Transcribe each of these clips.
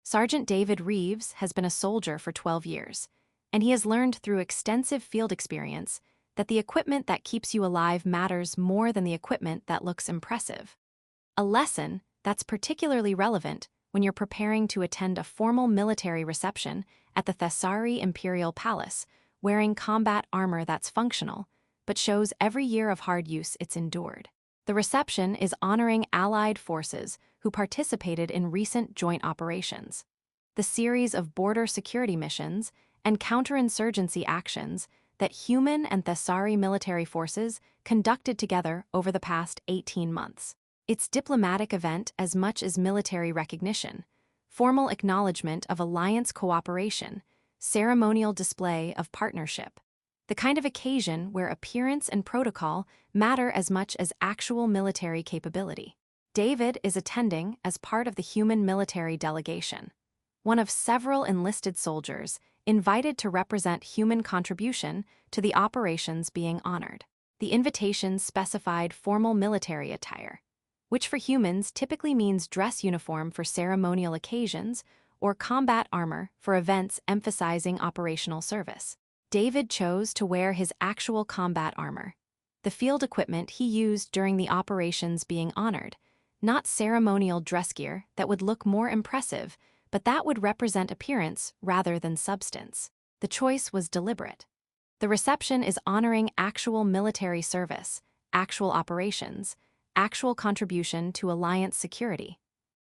Sergeant David Reeves has been a soldier for 12 years, and he has learned through extensive field experience that the equipment that keeps you alive matters more than the equipment that looks impressive. A lesson that's particularly relevant when you're preparing to attend a formal military reception at the Thessari Imperial Palace, wearing combat armor that's functional, but shows every year of hard use it's endured. The reception is honoring Allied forces who participated in recent joint operations. The series of border security missions and counterinsurgency actions that human and Thessari military forces conducted together over the past 18 months. It's diplomatic event as much as military recognition, formal acknowledgement of alliance cooperation, ceremonial display of partnership. The kind of occasion where appearance and protocol matter as much as actual military capability. David is attending as part of the human military delegation, one of several enlisted soldiers invited to represent human contribution to the operations being honored. The invitation specified formal military attire, which for humans typically means dress uniform for ceremonial occasions or combat armor for events emphasizing operational service. David chose to wear his actual combat armor, the field equipment he used during the operations being honored, not ceremonial dress gear that would look more impressive, but that would represent appearance rather than substance. The choice was deliberate. The reception is honoring actual military service, actual operations, actual contribution to alliance security.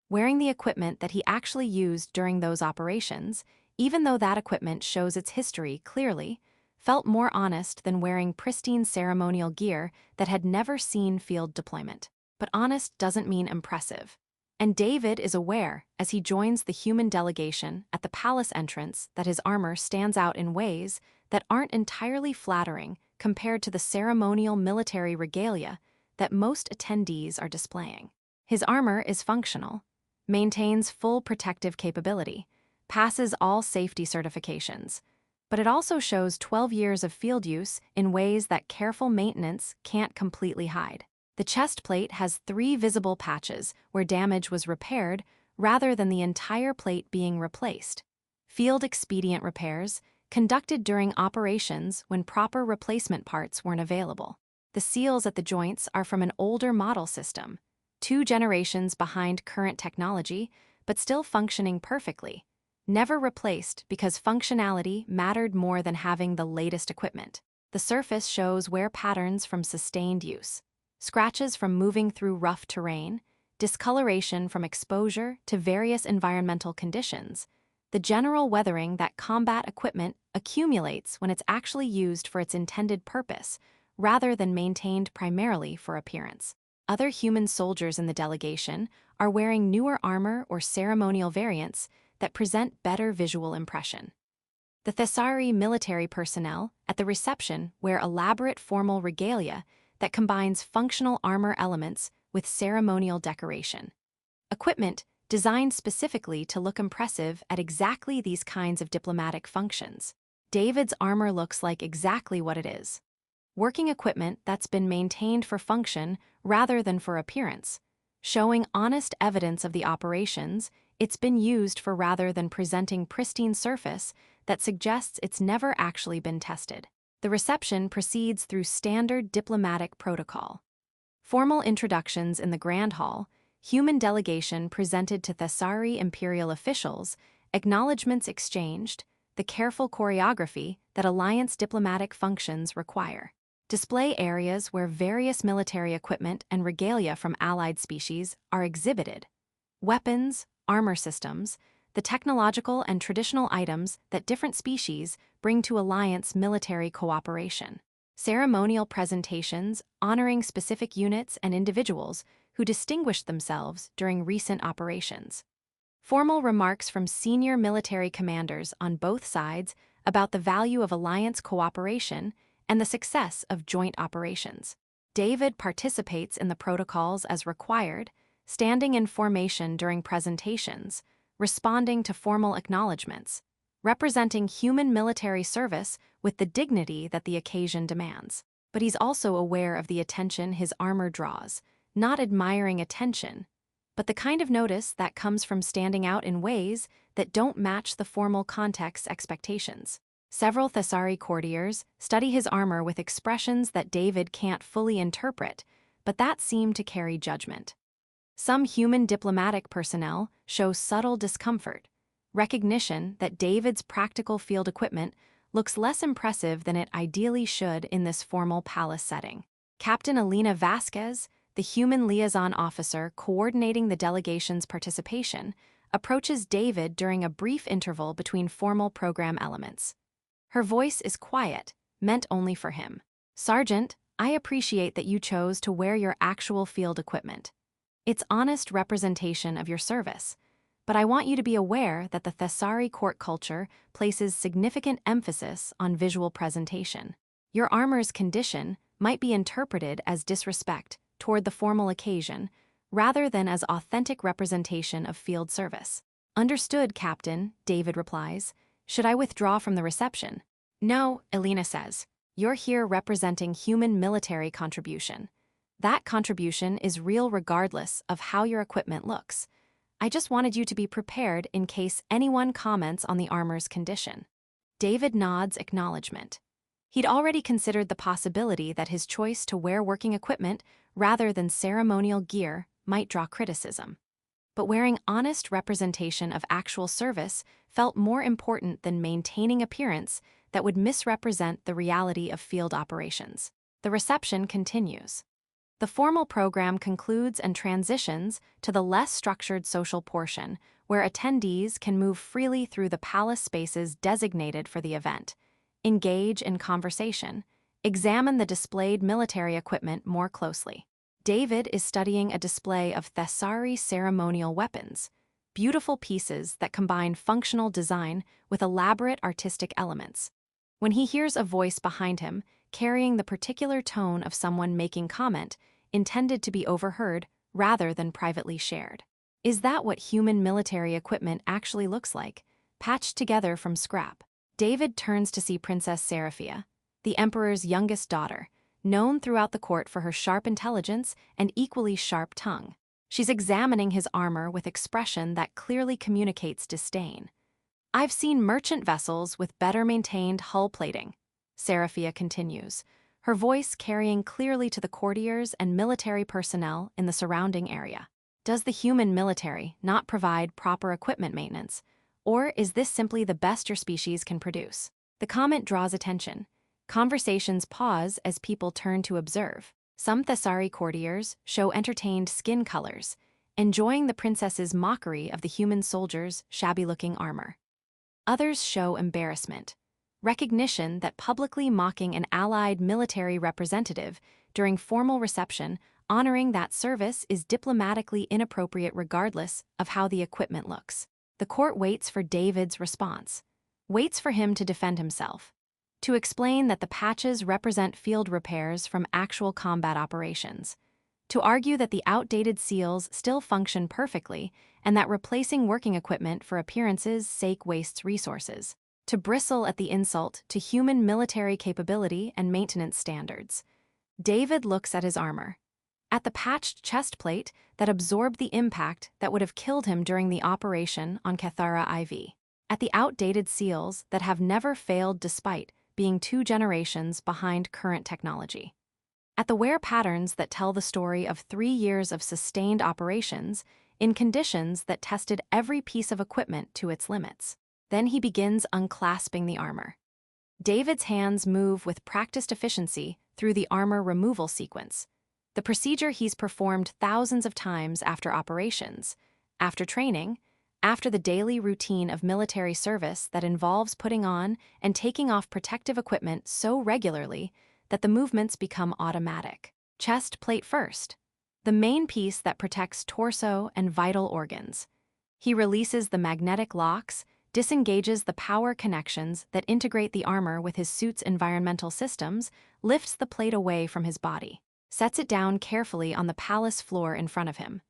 Wearing the equipment that he actually used during those operations, even though that equipment shows its history clearly, felt more honest than wearing pristine ceremonial gear that had never seen field deployment. But honest doesn't mean impressive. And David is aware, as he joins the human delegation at the palace entrance, that his armor stands out in ways that aren't entirely flattering compared to the ceremonial military regalia that most attendees are displaying. His armor is functional, maintains full protective capability, passes all safety certifications, but it also shows 12 years of field use in ways that careful maintenance can't completely hide. The chest plate has 3 visible patches where damage was repaired rather than the entire plate being replaced. Field expedient repairs conducted during operations when proper replacement parts weren't available. The seals at the joints are from an older model system, 2 generations behind current technology, but still functioning perfectly. Never replaced because functionality mattered more than having the latest equipment. The surface shows wear patterns from sustained use, scratches from moving through rough terrain, discoloration from exposure to various environmental conditions, the general weathering that combat equipment accumulates when it's actually used for its intended purpose, rather than maintained primarily for appearance. Other human soldiers in the delegation are wearing newer armor or ceremonial variants that present better visual impression. The Thessari military personnel at the reception wear elaborate formal regalia that combines functional armor elements with ceremonial decoration. Equipment designed specifically to look impressive at exactly these kinds of diplomatic functions. David's armor looks like exactly what it is: working equipment that's been maintained for function rather than for appearance, showing honest evidence of the operations it's been used for rather than presenting pristine surface that suggests it's never actually been tested. The reception proceeds through standard diplomatic protocol. Formal introductions in the Grand Hall, human delegation presented to Thessari imperial officials, acknowledgements exchanged, the careful choreography that alliance diplomatic functions require. Display areas where various military equipment and regalia from allied species are exhibited. Weapons, armor systems, the technological and traditional items that different species bring to alliance military cooperation. Ceremonial presentations honoring specific units and individuals who distinguished themselves during recent operations. Formal remarks from senior military commanders on both sides about the value of alliance cooperation and the success of joint operations. David participates in the protocols as required, standing in formation during presentations, responding to formal acknowledgments, representing human military service with the dignity that the occasion demands. But he's also aware of the attention his armor draws, not admiring attention, but the kind of notice that comes from standing out in ways that don't match the formal context's expectations. Several Thessari courtiers study his armor with expressions that David can't fully interpret, but that seem to carry judgment. Some human diplomatic personnel show subtle discomfort, recognition that David's practical field equipment looks less impressive than it ideally should in this formal palace setting. Captain Elena Vasquez, the human liaison officer coordinating the delegation's participation, approaches David during a brief interval between formal program elements. Her voice is quiet, meant only for him. "Sergeant, I appreciate that you chose to wear your actual field equipment. It's honest representation of your service. But I want you to be aware that the Thessari court culture places significant emphasis on visual presentation. Your armor's condition might be interpreted as disrespect toward the formal occasion, rather than as authentic representation of field service." "Understood, Captain," David replies. "Should I withdraw from the reception?" "No," Elena says. "You're here representing human military contribution. That contribution is real regardless of how your equipment looks. I just wanted you to be prepared in case anyone comments on the armor's condition." David nods acknowledgement. He'd already considered the possibility that his choice to wear working equipment rather than ceremonial gear might draw criticism. But wearing honest representation of actual service felt more important than maintaining appearance that would misrepresent the reality of field operations. The reception continues. The formal program concludes and transitions to the less structured social portion, where attendees can move freely through the palace spaces designated for the event, engage in conversation, examine the displayed military equipment more closely. David is studying a display of Thessari ceremonial weapons, beautiful pieces that combine functional design with elaborate artistic elements. When he hears a voice behind him, carrying the particular tone of someone making comment, intended to be overheard rather than privately shared. Is that what human military equipment actually looks like, patched together from scrap? David turns to see Princess Seraphia, the Emperor's youngest daughter, known throughout the court for her sharp intelligence and equally sharp tongue. She's examining his armor with expression that clearly communicates disdain. "I've seen merchant vessels with better-maintained hull plating," Seraphia continues, her voice carrying clearly to the courtiers and military personnel in the surrounding area. Does the human military not provide proper equipment maintenance, or is this simply the best your species can produce? The comment draws attention. Conversations pause as people turn to observe. Some Thessari courtiers show entertained skin colors, enjoying the princess's mockery of the human soldier's shabby-looking armor. Others show embarrassment, recognition that publicly mocking an allied military representative during formal reception, honoring that service, is diplomatically inappropriate regardless of how the equipment looks. The court waits for David's response, waits for him to defend himself, to explain that the patches represent field repairs from actual combat operations, to argue that the outdated seals still function perfectly and that replacing working equipment for appearance's sake wastes resources, to bristle at the insult to human military capability and maintenance standards. David looks at his armor, at the patched chest plate that absorbed the impact that would have killed him during the operation on Cathara IV, at the outdated seals that have never failed despite being 2 generations behind current technology, at the wear patterns that tell the story of 3 years of sustained operations in conditions that tested every piece of equipment to its limits. Then he begins unclasping the armor. David's hands move with practiced efficiency through the armor removal sequence, the procedure he's performed thousands of times after operations, after training, after the daily routine of military service that involves putting on and taking off protective equipment so regularly that the movements become automatic. Chest plate first, the main piece that protects torso and vital organs. He releases the magnetic locks, disengages the power connections that integrate the armor with his suit's environmental systems, lifts the plate away from his body, sets it down carefully on the palace floor in front of him.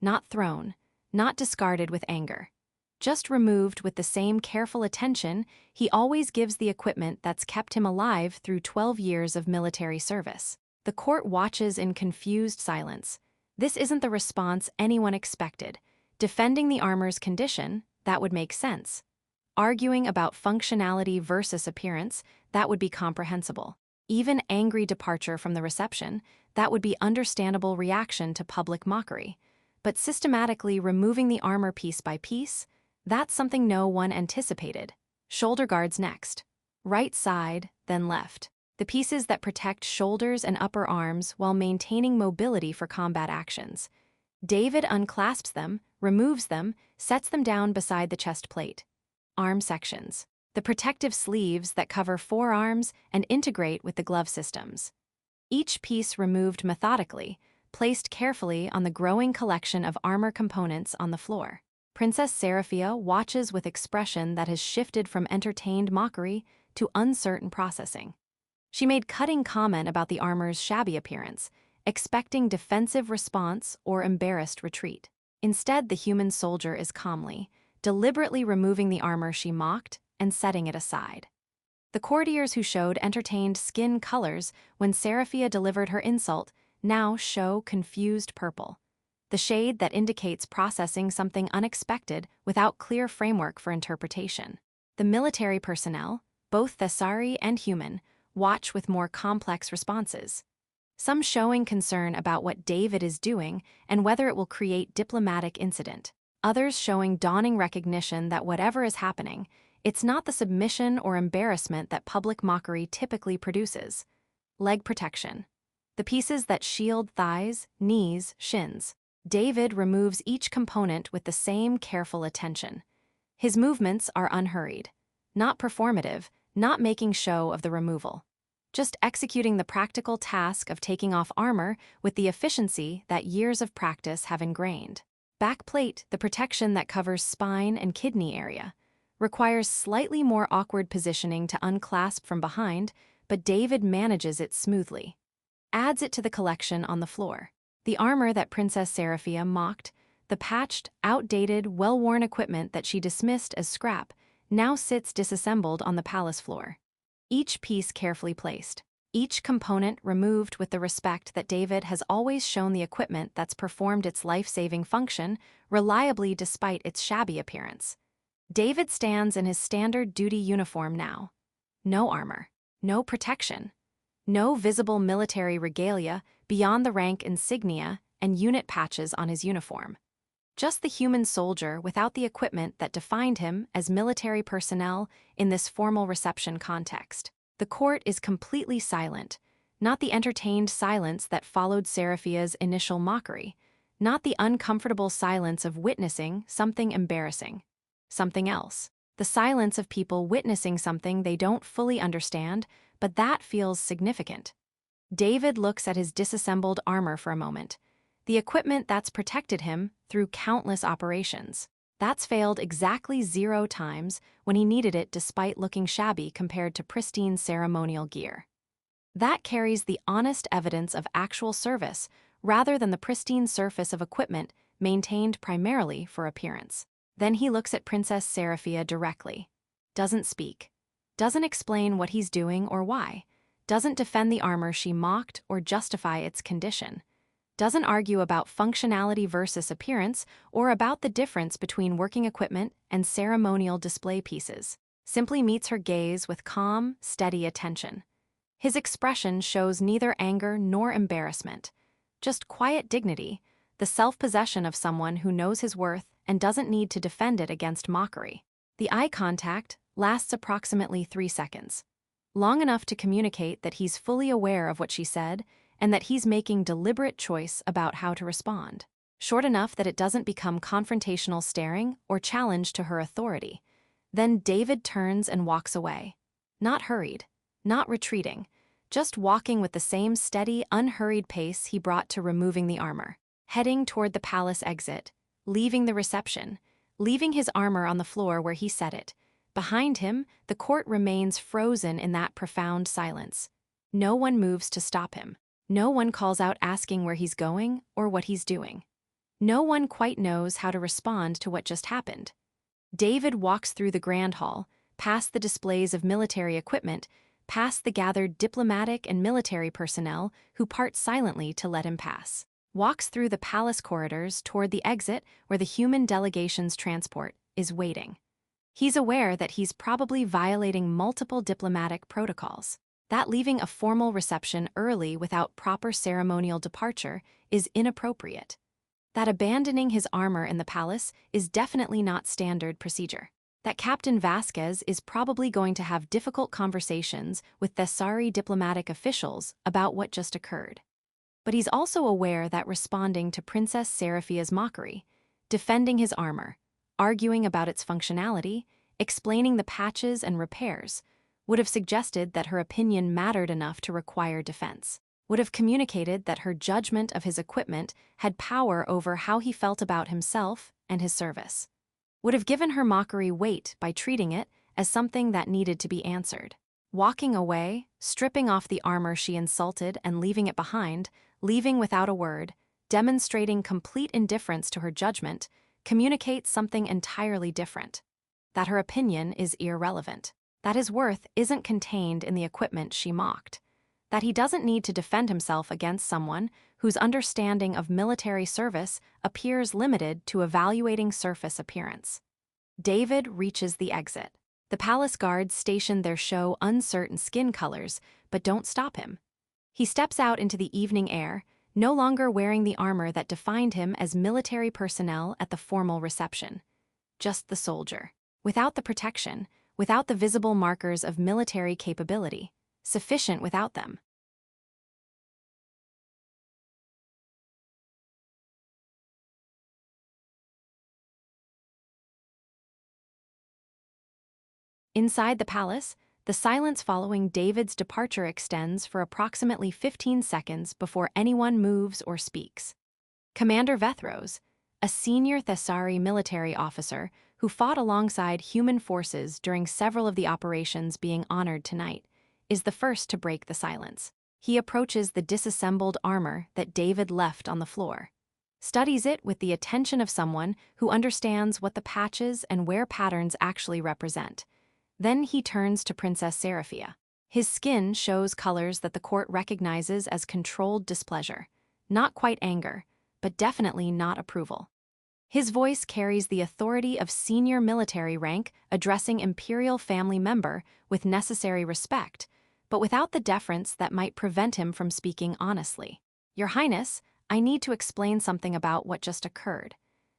Not thrown, not discarded with anger, just removed with the same careful attention he always gives the equipment that's kept him alive through 12 years of military service. The court watches in confused silence, This isn't the response anyone expected. Defending the armor's condition, that would make sense. Arguing about functionality versus appearance, that would be comprehensible. Even angry departure from the reception, that would be understandable reaction to public mockery. But systematically removing the armor piece by piece, that's something no one anticipated. Shoulder guards next. Right side, then left. The pieces that protect shoulders and upper arms while maintaining mobility for combat actions. David unclasps them, removes them, sets them down beside the chest plate. Arm sections. The protective sleeves that cover forearms and integrate with the glove systems. Each piece removed methodically, placed carefully on the growing collection of armor components on the floor. Princess Seraphia watches with expression that has shifted from entertained mockery to uncertain processing. She made cutting comment about the armor's shabby appearance, expecting defensive response or embarrassed retreat. Instead, the human soldier is calmly, deliberately removing the armor she mocked and setting it aside. The courtiers who showed entertained skin colors when Seraphia delivered her insult now show confused purple, the shade that indicates processing something unexpected without clear framework for interpretation. The military personnel, both Thessari and human, watch with more complex responses. Some showing concern about what David is doing and whether it will create diplomatic incident. Others showing dawning recognition that whatever is happening, it's not the submission or embarrassment that public mockery typically produces. Leg protection. The pieces that shield thighs, knees, shins. David removes each component with the same careful attention. His movements are unhurried, not performative, not making show of the removal. Just executing the practical task of taking off armor with the efficiency that years of practice have ingrained. Back plate, the protection that covers spine and kidney area, requires slightly more awkward positioning to unclasp from behind, but David manages it smoothly. Adds it to the collection on the floor. The armor that Princess Seraphia mocked, the patched, outdated, well-worn equipment that she dismissed as scrap, now sits disassembled on the palace floor. Each piece carefully placed. Each component removed with the respect that David has always shown the equipment that's performed its life-saving function reliably despite its shabby appearance. David stands in his standard duty uniform now. No armor, no protection, no visible military regalia beyond the rank insignia and unit patches on his uniform. Just the human soldier without the equipment that defined him as military personnel in this formal reception context. The court is completely silent, not the entertained silence that followed Seraphia's initial mockery, not the uncomfortable silence of witnessing something embarrassing, something else. The silence of people witnessing something they don't fully understand, but that feels significant. David looks at his disassembled armor for a moment, the equipment that's protected him through countless operations. That's failed exactly 0 times when he needed it despite looking shabby compared to pristine ceremonial gear. That carries the honest evidence of actual service rather than the pristine surface of equipment maintained primarily for appearance. Then he looks at Princess Seraphia directly. Doesn't speak. Doesn't explain what he's doing or why. Doesn't defend the armor she mocked or justify its condition. Doesn't argue about functionality versus appearance or about the difference between working equipment and ceremonial display pieces. Simply meets her gaze with calm, steady attention. His expression shows neither anger nor embarrassment, just quiet dignity, the self-possession of someone who knows his worth and doesn't need to defend it against mockery. The eye contact lasts approximately 3 seconds, long enough to communicate that he's fully aware of what she said and that he's making deliberate choice about how to respond. Short enough that it doesn't become confrontational staring or challenge to her authority. Then David turns and walks away. Not hurried, not retreating, just walking with the same steady, unhurried pace he brought to removing the armor. Heading toward the palace exit, leaving the reception, leaving his armor on the floor where he set it. Behind him, the court remains frozen in that profound silence. No one moves to stop him. No one calls out asking where he's going or what he's doing. No one quite knows how to respond to what just happened. David walks through the grand hall, past the displays of military equipment, past the gathered diplomatic and military personnel who part silently to let him pass. walks through the palace corridors toward the exit where the human delegation's transport is waiting. He's aware that he's probably violating multiple diplomatic protocols, that leaving a formal reception early without proper ceremonial departure is inappropriate, that abandoning his armor in the palace is definitely not standard procedure, that Captain Vasquez is probably going to have difficult conversations with Thessari diplomatic officials about what just occurred. But he's also aware that responding to Princess Seraphia's mockery, defending his armor, arguing about its functionality, explaining the patches and repairs, would have suggested that her opinion mattered enough to require defense, would have communicated that her judgment of his equipment had power over how he felt about himself and his service, would have given her mockery weight by treating it as something that needed to be answered. Walking away, stripping off the armor she insulted and leaving it behind, leaving without a word, demonstrating complete indifference to her judgment, communicates something entirely different. That her opinion is irrelevant. That his worth isn't contained in the equipment she mocked. That he doesn't need to defend himself against someone whose understanding of military service appears limited to evaluating surface appearance. David reaches the exit. The palace guards station there show uncertain skin colors, but don't stop him. He steps out into the evening air, no longer wearing the armor that defined him as military personnel at the formal reception. Just the soldier. Without the protection, without the visible markers of military capability, sufficient without them. Inside the palace, the silence following David's departure extends for approximately 15 seconds before anyone moves or speaks. Commander Vethros, a senior Thessari military officer who fought alongside human forces during several of the operations being honored tonight, is the first to break the silence. He approaches the disassembled armor that David left on the floor, studies it with the attention of someone who understands what the patches and wear patterns actually represent. Then he turns to Princess Seraphia. His skin shows colors that the court recognizes as controlled displeasure, not quite anger, but definitely not approval. His voice carries the authority of senior military rank addressing imperial family member with necessary respect, but without the deference that might prevent him from speaking honestly. Your Highness, I need to explain something about what just occurred,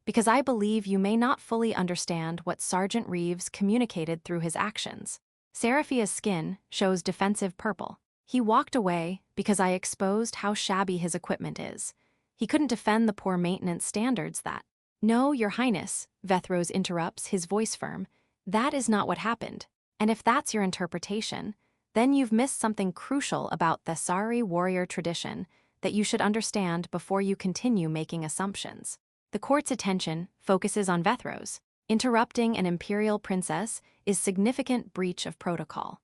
because I believe you may not fully understand what Sergeant Reeves communicated through his actions. Seraphia's skin shows defensive purple. He walked away because I exposed how shabby his equipment is. He couldn't defend the poor maintenance standards that... No, Your Highness, Vethros interrupts, his voice firm. That is not what happened. And if that's your interpretation, then you've missed something crucial about Thessari warrior tradition that you should understand before you continue making assumptions. The court's attention focuses on Vethros. Interrupting an imperial princess is significant breach of protocol.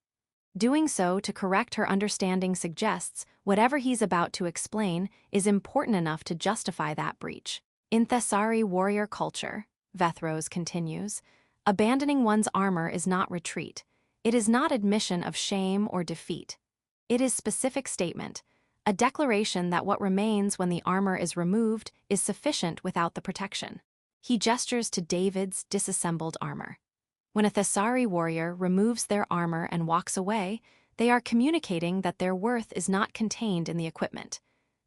Doing so to correct her understanding suggests whatever he's about to explain is important enough to justify that breach. In Thessari warrior culture, Vethros continues, abandoning one's armor is not retreat. It is not admission of shame or defeat. It is specific statement, a declaration that what remains when the armor is removed is sufficient without the protection. He gestures to David's disassembled armor. When a Thessari warrior removes their armor and walks away, they are communicating that their worth is not contained in the equipment,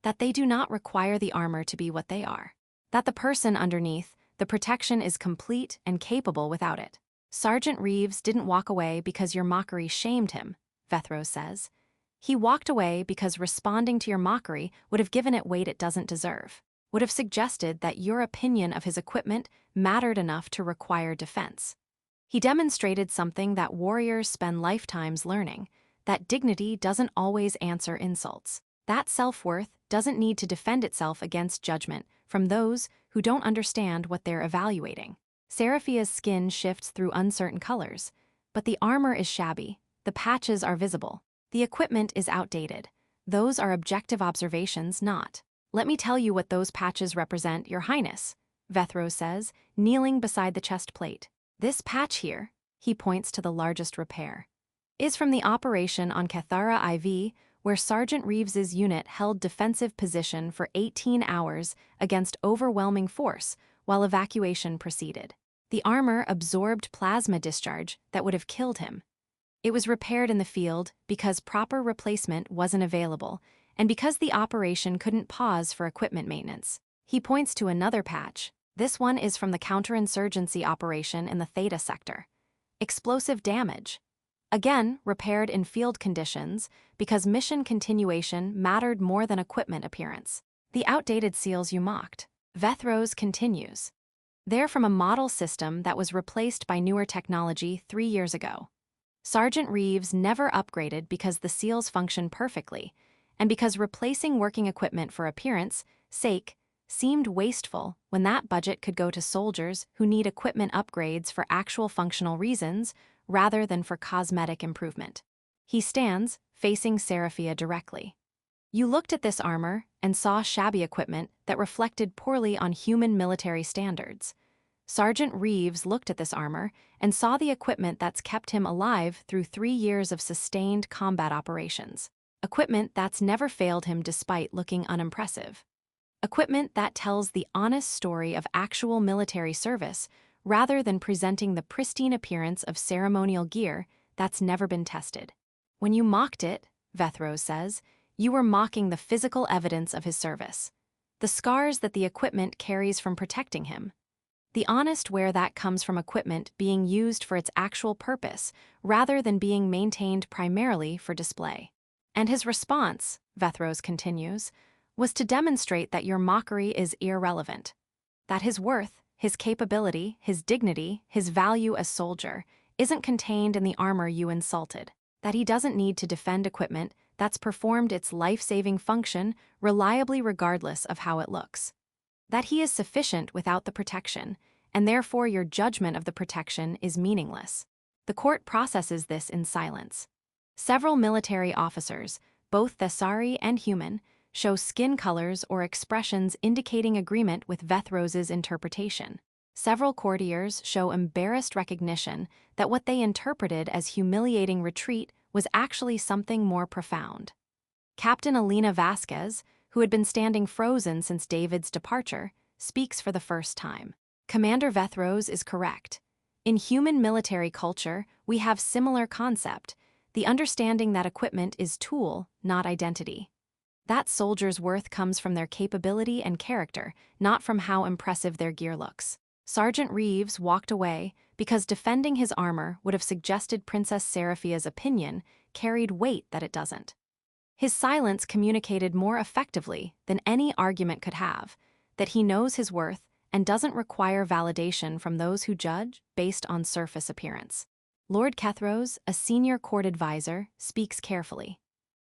that they do not require the armor to be what they are, that the person underneath, the protection is complete and capable without it. Sergeant Reeves didn't walk away because your mockery shamed him, Vethros says. He walked away because responding to your mockery would have given it weight it doesn't deserve, would have suggested that your opinion of his equipment mattered enough to require defense. He demonstrated something that warriors spend lifetimes learning, that dignity doesn't always answer insults. That self-worth doesn't need to defend itself against judgment from those who don't understand what they're evaluating. Seraphia's skin shifts through uncertain colors, but the armor is shabby, the patches are visible, the equipment is outdated. Those are objective observations, not. Let me tell you what those patches represent, Your Highness, Vethros says, kneeling beside the chest plate. This patch here, he points to the largest repair, is from the operation on Cathara IV, where Sergeant Reeves's unit held defensive position for 18 hours against overwhelming force while evacuation proceeded. The armor absorbed plasma discharge that would have killed him. It was repaired in the field because proper replacement wasn't available and because the operation couldn't pause for equipment maintenance. He points to another patch. This one is from the counterinsurgency operation in the Theta sector. Explosive damage. Again, repaired in field conditions because mission continuation mattered more than equipment appearance. The outdated seals you mocked. Vethros continues. They're from a model system that was replaced by newer technology 3 years ago. Sergeant Reeves never upgraded because the seals function perfectly, and because replacing working equipment for appearance sake seemed wasteful when that budget could go to soldiers who need equipment upgrades for actual functional reasons rather than for cosmetic improvement. He stands, facing Seraphia directly. You looked at this armor and saw shabby equipment that reflected poorly on human military standards. Sergeant Reeves looked at this armor and saw the equipment that's kept him alive through 3 years of sustained combat operations. Equipment that's never failed him despite looking unimpressive. Equipment that tells the honest story of actual military service rather than presenting the pristine appearance of ceremonial gear that's never been tested. When you mocked it, Vethros says, you were mocking the physical evidence of his service. The scars that the equipment carries from protecting him. The honest where that comes from equipment being used for its actual purpose rather than being maintained primarily for display. And his response, Vethros continues, was to demonstrate that your mockery is irrelevant. That his worth, his capability, his dignity, his value as soldier isn't contained in the armor you insulted. That he doesn't need to defend equipment that's performed its life-saving function reliably regardless of how it looks. That he is sufficient without the protection, and therefore your judgment of the protection is meaningless. The court processes this in silence. Several military officers, both Thesari and human, show skin colors or expressions indicating agreement with Vethros's interpretation. Several courtiers show embarrassed recognition that what they interpreted as humiliating retreat was actually something more profound. Captain Alina Vasquez, who had been standing frozen since David's departure, speaks for the first time. Commander Vethros is correct. In human military culture, we have similar concept, the understanding that equipment is tool, not identity. That soldier's worth comes from their capability and character, not from how impressive their gear looks. Sergeant Reeves walked away because defending his armor would have suggested Princess Seraphia's opinion carried weight that it doesn't. His silence communicated more effectively than any argument could have, that he knows his worth and doesn't require validation from those who judge based on surface appearance. Lord Kethros, a senior court advisor, speaks carefully.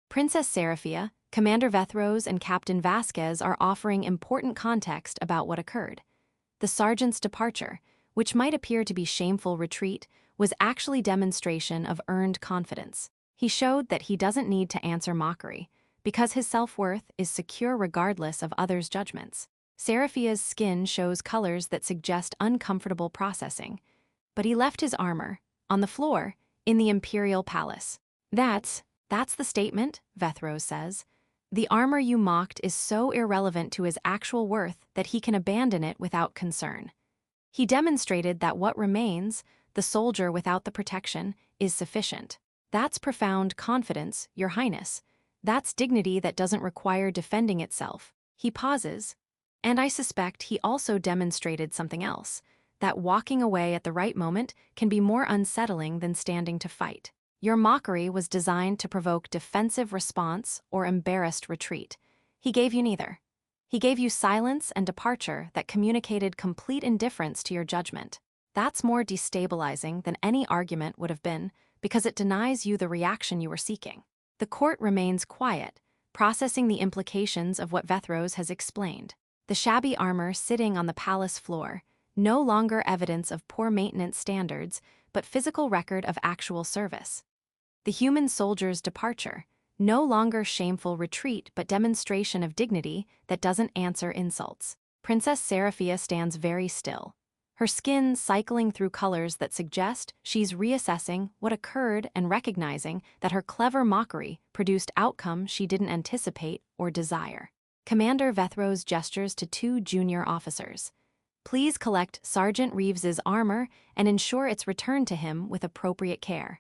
Princess Seraphia, Commander Vethros, and Captain Vasquez are offering important context about what occurred. The sergeant's departure, which might appear to be shameful retreat, was actually demonstration of earned confidence. He showed that he doesn't need to answer mockery, because his self-worth is secure regardless of others' judgments. Seraphia's skin shows colors that suggest uncomfortable processing, but he left his armor, on the floor, in the Imperial Palace. That's the statement, Vethros says. The armor you mocked is so irrelevant to his actual worth that he can abandon it without concern. He demonstrated that what remains, the soldier without the protection, is sufficient. That's profound confidence, Your Highness. That's dignity that doesn't require defending itself. He pauses. And I suspect he also demonstrated something else, that walking away at the right moment can be more unsettling than standing to fight. Your mockery was designed to provoke defensive response or embarrassed retreat. He gave you neither. He gave you silence and departure that communicated complete indifference to your judgment. That's more destabilizing than any argument would have been, because it denies you the reaction you were seeking. The court remains quiet, processing the implications of what Vethros has explained. The shabby armor sitting on the palace floor, no longer evidence of poor maintenance standards, but physical record of actual service. The human soldier's departure, no longer shameful retreat but demonstration of dignity that doesn't answer insults. Princess Seraphia stands very still. her skin cycling through colors that suggest she's reassessing what occurred and recognizing that her clever mockery produced outcome she didn't anticipate or desire. Commander Vethros gestures to two junior officers. Please collect Sergeant Reeves's armor and ensure it's returned to him with appropriate care.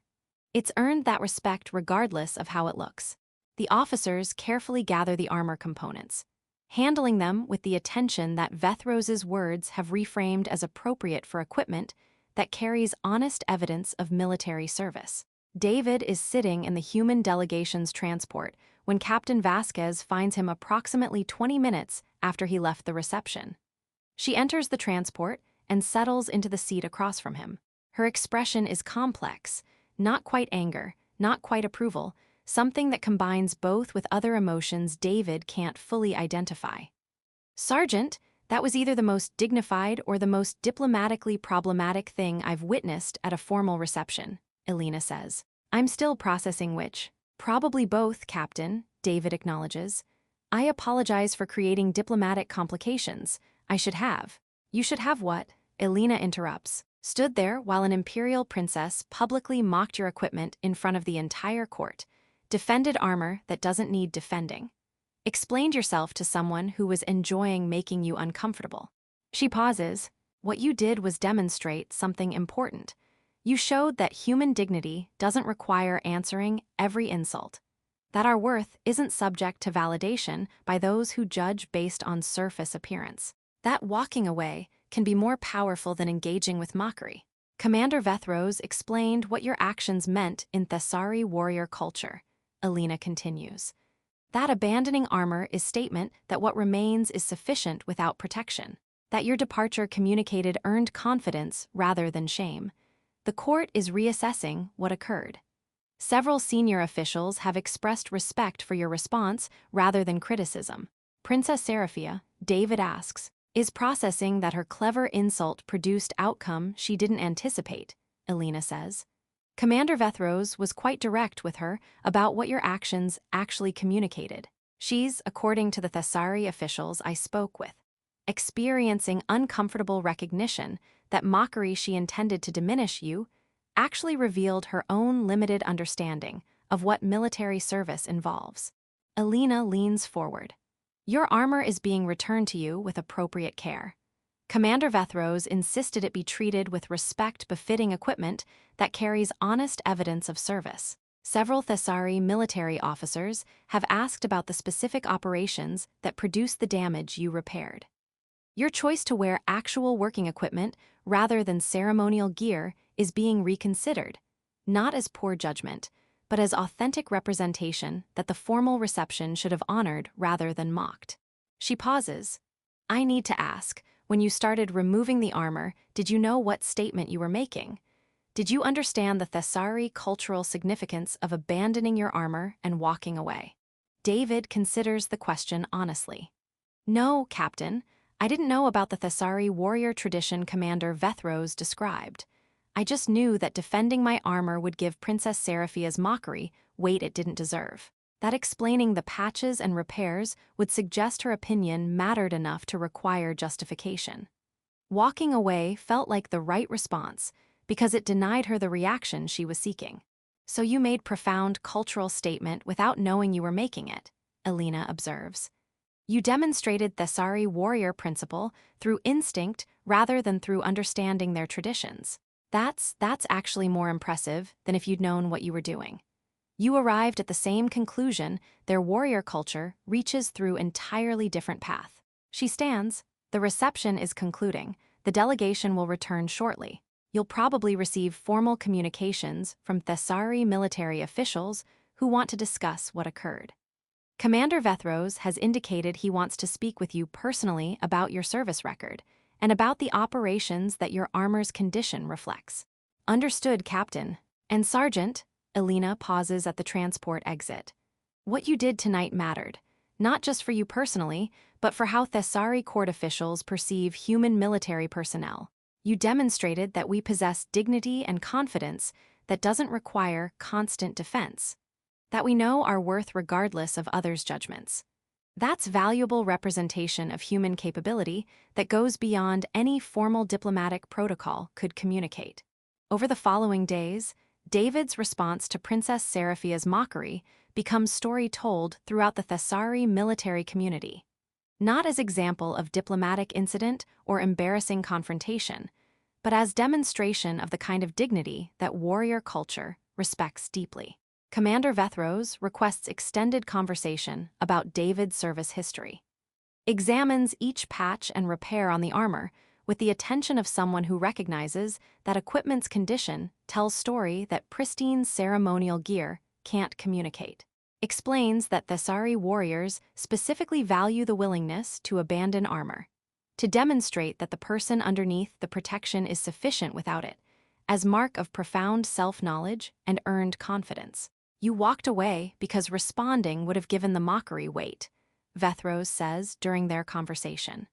It's earned that respect regardless of how it looks. The officers carefully gather the armor components, handling them with the attention that Vethros's words have reframed as appropriate for equipment that carries honest evidence of military service. David is sitting in the human delegation's transport when Captain Vasquez finds him approximately 20 minutes after he left the reception. She enters the transport and settles into the seat across from him. Her expression is complex, not quite anger, not quite approval, something that combines both with other emotions David can't fully identify. Sergeant, that was either the most dignified or the most diplomatically problematic thing I've witnessed at a formal reception, Elena says. I'm still processing which. Probably both, Captain, David acknowledges. I apologize for creating diplomatic complications. I should have. You should have what? Elena interrupts. Stood there while an imperial princess publicly mocked your equipment in front of the entire court. Defended armor that doesn't need defending. Explained yourself to someone who was enjoying making you uncomfortable. She pauses. What you did was demonstrate something important. You showed that human dignity doesn't require answering every insult. That our worth isn't subject to validation by those who judge based on surface appearance. That walking away can be more powerful than engaging with mockery. Commander Vethros explained what your actions meant in Thessari warrior culture. Elena continues. That abandoning armor is statement that what remains is sufficient without protection. That your departure communicated earned confidence rather than shame. The court is reassessing what occurred. Several senior officials have expressed respect for your response rather than criticism. Princess Seraphia, David asks, is processing that her clever insult produced outcome she didn't anticipate, Elena says. Commander Vethros was quite direct with her about what your actions actually communicated. She's, according to the Thessari officials I spoke with, experiencing uncomfortable recognition that mockery she intended to diminish you actually revealed her own limited understanding of what military service involves. Elena leans forward. Your armor is being returned to you with appropriate care. Commander Vethros insisted it be treated with respect befitting equipment that carries honest evidence of service. Several Thessari military officers have asked about the specific operations that produced the damage you repaired. Your choice to wear actual working equipment rather than ceremonial gear is being reconsidered, not as poor judgment, but as authentic representation that the formal reception should have honored rather than mocked. She pauses. I need to ask, when you started removing the armor, did you know what statement you were making? Did you understand the Thessari cultural significance of abandoning your armor and walking away? David considers the question honestly. No, Captain. I didn't know about the Thessari warrior tradition Commander Vethros described. I just knew that defending my armor would give Princess Seraphia's mockery weight it didn't deserve. That explaining the patches and repairs would suggest her opinion mattered enough to require justification. Walking away felt like the right response because it denied her the reaction she was seeking. So you made profound cultural statement without knowing you were making it, Elena observes. You demonstrated Thessari warrior principle through instinct rather than through understanding their traditions. That's actually more impressive than if you'd known what you were doing. You arrived at the same conclusion their warrior culture reaches through entirely different path. She stands. The reception is concluding. The delegation will return shortly. You'll probably receive formal communications from Thessari military officials who want to discuss what occurred. Commander Vethros has indicated he wants to speak with you personally about your service record and about the operations that your armor's condition reflects. Understood, Captain. And Sergeant, Elena pauses at the transport exit. What you did tonight mattered, not just for you personally, but for how Thessari court officials perceive human military personnel. You demonstrated that we possess dignity and confidence that doesn't require constant defense, that we know our worth regardless of others' judgments. That's valuable representation of human capability that goes beyond any formal diplomatic protocol could communicate. Over the following days, David's response to Princess Seraphia's mockery becomes story told throughout the Thessari military community. Not as example of diplomatic incident or embarrassing confrontation, but as demonstration of the kind of dignity that warrior culture respects deeply. Commander Vethros requests extended conversation about David's service history. Examines each patch and repair on the armor with the attention of someone who recognizes that equipment's condition tells story that pristine ceremonial gear can't communicate. Explains that Thessari warriors specifically value the willingness to abandon armor, to demonstrate that the person underneath the protection is sufficient without it, as mark of profound self-knowledge and earned confidence. You walked away because responding would have given the mockery weight, Vethros says during their conversation.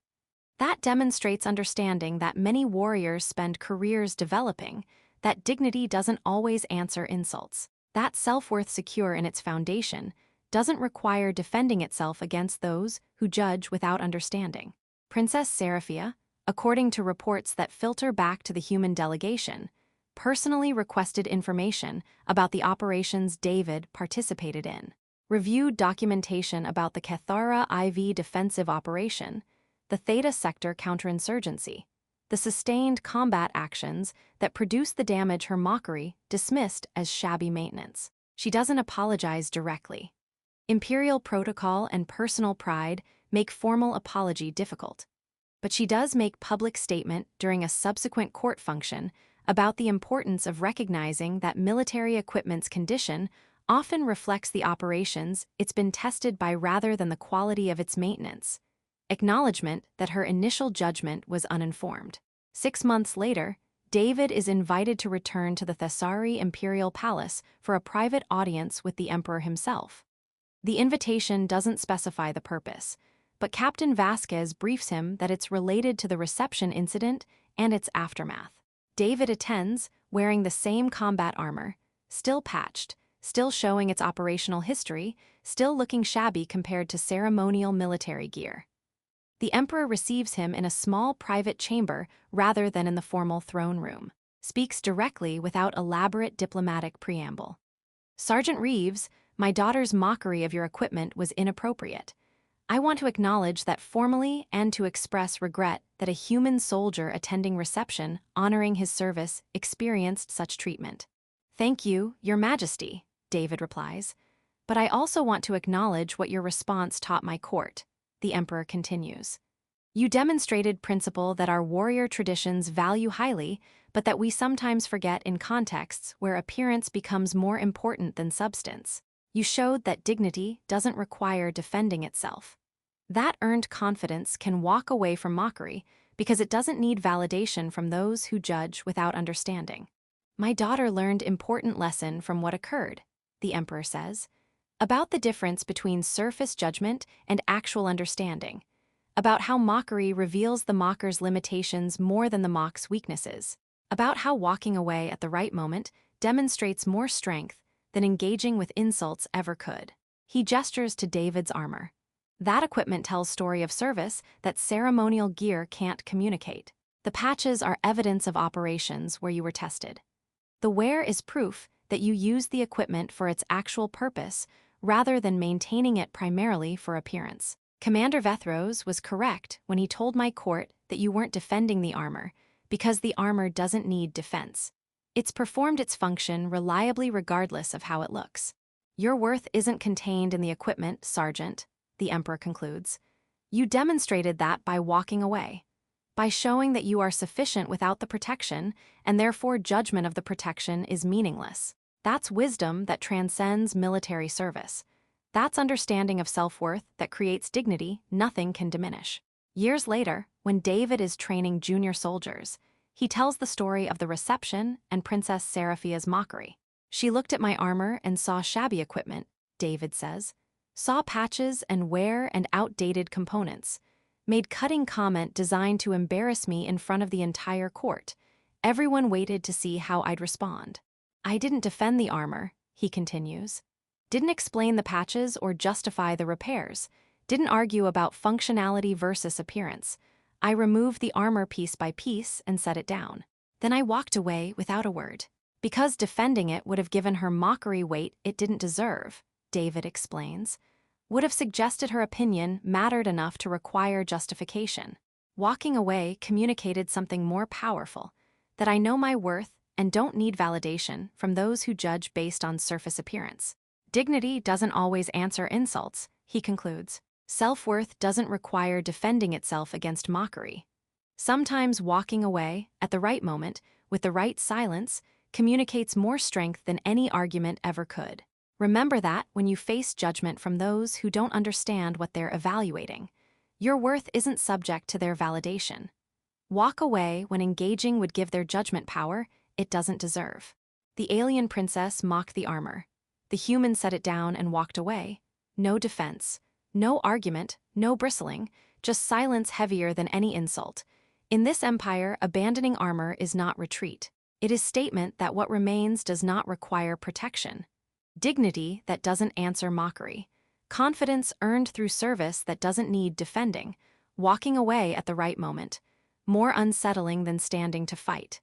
That demonstrates understanding that many warriors spend careers developing, that dignity doesn't always answer insults. That self-worth secure in its foundation doesn't require defending itself against those who judge without understanding. Princess Seraphia, according to reports that filter back to the human delegation, personally requested information about the operations David participated in, reviewed documentation about the Cathara IV defensive operation, the Theta Sector counterinsurgency, the sustained combat actions that produced the damage her mockery dismissed as shabby maintenance. She doesn't apologize directly. Imperial protocol and personal pride make formal apology difficult. But she does make public statement during a subsequent court function about the importance of recognizing that military equipment's condition often reflects the operations it's been tested by rather than the quality of its maintenance. Acknowledgement that her initial judgment was uninformed. 6 months later, David is invited to return to the Thessari Imperial Palace for a private audience with the Emperor himself. The invitation doesn't specify the purpose, but Captain Vasquez briefs him that it's related to the reception incident and its aftermath. David attends, wearing the same combat armor, still patched, still showing its operational history, still looking shabby compared to ceremonial military gear. The Emperor receives him in a small private chamber rather than in the formal throne room, speaks directly without elaborate diplomatic preamble. Sergeant Reeves, my daughter's mockery of your equipment was inappropriate. I want to acknowledge that formally and to express regret that a human soldier attending reception honoring his service experienced such treatment. Thank you, Your Majesty, David replies. But I also want to acknowledge what your response taught my court, the Emperor continues. You demonstrated principle that our warrior traditions value highly, but that we sometimes forget in contexts where appearance becomes more important than substance. You showed that dignity doesn't require defending itself. That earned confidence can walk away from mockery because it doesn't need validation from those who judge without understanding. My daughter learned important lesson from what occurred, the Emperor says, about the difference between surface judgment and actual understanding, about how mockery reveals the mocker's limitations more than the mock's weaknesses, about how walking away at the right moment demonstrates more strength than engaging with insults ever could. He gestures to David's armor. That equipment tells story of service that ceremonial gear can't communicate. The patches are evidence of operations where you were tested. The wear is proof that you used the equipment for its actual purpose rather than maintaining it primarily for appearance. Commander Vethros was correct when he told my court that you weren't defending the armor because the armor doesn't need defense. It's performed its function reliably regardless of how it looks. Your worth isn't contained in the equipment, Sergeant, the Emperor concludes. You demonstrated that by walking away, by showing that you are sufficient without the protection, and therefore judgment of the protection is meaningless. That's wisdom that transcends military service. That's understanding of self-worth that creates dignity nothing can diminish. Years later, when David is training junior soldiers, he tells the story of the reception and Princess Seraphia's mockery. She looked at my armor and saw shabby equipment, David says, saw patches and wear and outdated components, made cutting comment designed to embarrass me in front of the entire court. Everyone waited to see how I'd respond. I didn't defend the armor, he continues. Didn't explain the patches or justify the repairs. Didn't argue about functionality versus appearance. I removed the armor piece by piece and set it down. Then I walked away without a word. Because defending it would have given her mockery weight it didn't deserve, David explains. Would have suggested her opinion mattered enough to require justification. Walking away communicated something more powerful, that I know my worth and don't need validation from those who judge based on surface appearance. Dignity doesn't always answer insults, he concludes. Self-worth doesn't require defending itself against mockery. Sometimes walking away, at the right moment, with the right silence, communicates more strength than any argument ever could. Remember that when you face judgment from those who don't understand what they're evaluating. Your worth isn't subject to their validation. Walk away when engaging would give their judgment power it doesn't deserve. The alien princess mocked the armor. The human set it down and walked away. No defense, no argument, no bristling, just silence heavier than any insult. In this empire, abandoning armor is not retreat. It is statement that what remains does not require protection. Dignity that doesn't answer mockery. Confidence earned through service that doesn't need defending. Walking away at the right moment. More unsettling than standing to fight.